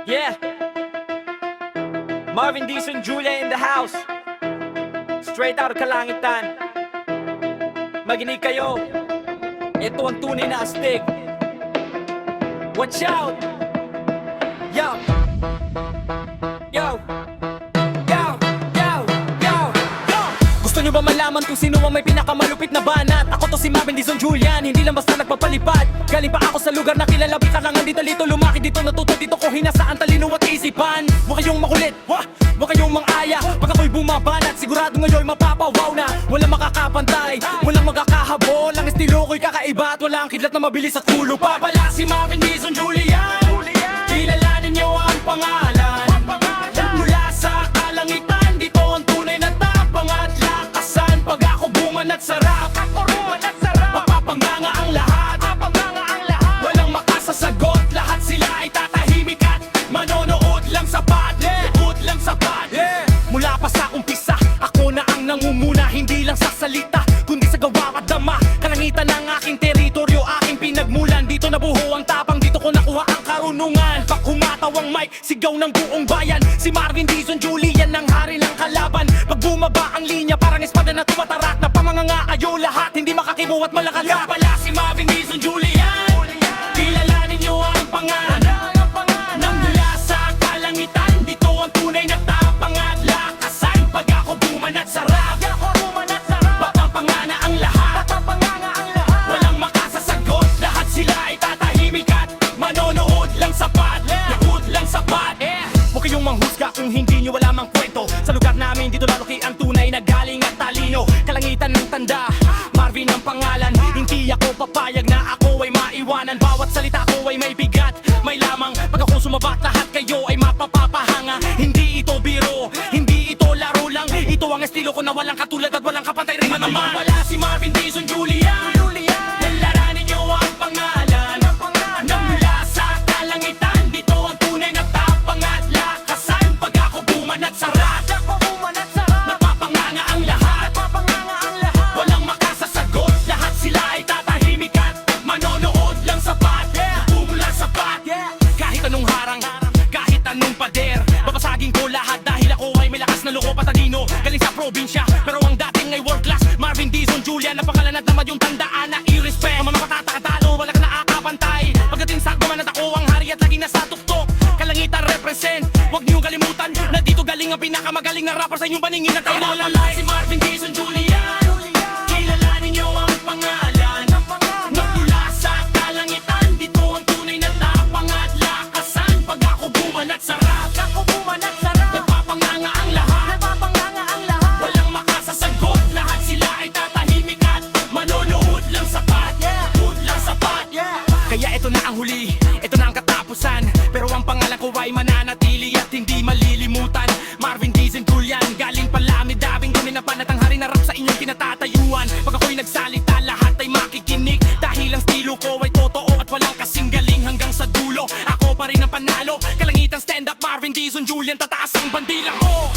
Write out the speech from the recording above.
Yeah, Marvin Dizon, Julia in the house. Straight out of Kalangitan. Makinig kayo. Ito ang tunay na astig. Watch out. Yo. Yo. Yo. Yo. Yo. Yo. Gusto nyo ba malaman kung sino ang may pinakamalupit na banat? Ako to si Marvin Dizon Julian, hindi lang basta nagpapalipad. Galing pa ako sa lugar na kilala, bikarangan dito lito. Lumaki dito, natuto dito ko hinasaan talino at isipan. Huwag kayong makulit, huwag kayong mangaya. Pag ako'y bumabanat, sigurado ngayon mapapawaw na. Walang makakapantay, walang magkakahabol. Ang estilo ko'y kakaiba at walang kidlat na mabilis at ulo. Papala si Marvin Dizon Julian, kilalanin niyo ang pangalan. Mula sa kalangitan, dito ang tunay na tapang at lakasan. Pag ako buman at sarap, mapapanganga ang lahat. Walang makasasagot, lahat sila ay tatahimik at manonood lang sapat. Nood lang sapat. Mula pa sa umpisa, ako na ang nangunguna. Hindi lang sa salita, kundi sa gawa at dama. Kalangitan ng aking teritoryo, aking pinagmulan. Dito nabuho ang tapang, dito ko nakuha ang karunungan. Pag humataw ang mic, sigaw ng buong bayan. Si Marvin Dizon Julian ang hari ng kalaban. Pag bumaba ang linya, parang espada na tumatarak. Na pamanganga kayo lahat, hindi makakibuhat malakas. Kaya pala si Marvin Dizon Julian, kilalanin niyo ang pangalan. Nang mula sa kalangitan, dito ang tunay na tapang at lakasan. Pag ako buman at sarap, mapapangana ang lahat. Walang makasasagot, lahat sila ay tatahimik at manonood lang sapat. Nood lang sapat. Huwag kayong manghusga kung hindi nyo wala mang kwento. Sa lugar namin, dito lalaki ang tunay na galing at talino. Kalangitan ng tanda, Marvin ang pangalan. Hindi ako papayag na ako ay maiwanan. Bawat salita ko ay may bigat, may lamang. Pag ako sumabat, lahat kayo ay mapapapahanga. Hindi ito biro, hindi ito laro lang. Ito ang estilo ko na walang katulad at walang kapantay rin naman. Wala si Marvin Dizon Julian, nalaranin niyo ang pangalan. Nang mula sa kalangitan, dito ang tunay na tapang at lakasan. Pag ako buman at sarap, napapanganga ang lahat. Walang makasasagot, lahat sila ay tatahimik at manonood lang sapat. Nood lang sapat. Kahit anong harang, kahit anong pader, babasagin ko lahat dahil ako ay may lakas na loob at talino. Galing sa probinsya, pero ang dating ay world class. Marvin Dizon Julian, na pangalan at naman yung tandaan na i-respect. Ang mga matatakatalo, wala ka nakakapantay. Pagdating sa guman at ako ang hari at laging nasa tuktok. Kalangitan represent, huwag niyong kalimutan na dito galing ang pinakamagaling na rapper sa inyong paningin at tayo. Wala si Marvin Dizon Julian, kilalanin niyo ang pangalan. Nagmula sa kalangitan, dito ang tunay na tapang at lakasan. Pag ako buman at sarap, napapanganga ang lahat. Walang makasasagot, lahat sila ay tatahimik at manonood lang sapat. Nood lang sapat. Kaya ito na ang huli, ito na ang katapusan. Pero ang pangalan ko ay mananatili at hindi malilimutan. Marvin Dizon Julian, galing pala midabing dunin na panat ang hari na rap sa inyong kinatatayuan. Pag ako'y nagsalita, lahat ay makikinig. Dahil ang estilo ko ay totoo at walang kasing galing hanggang sa dulo. Ako pa rin ang panalo, kalangitan stand up, Marvin Dizon Julian, tataas ang bandila ko.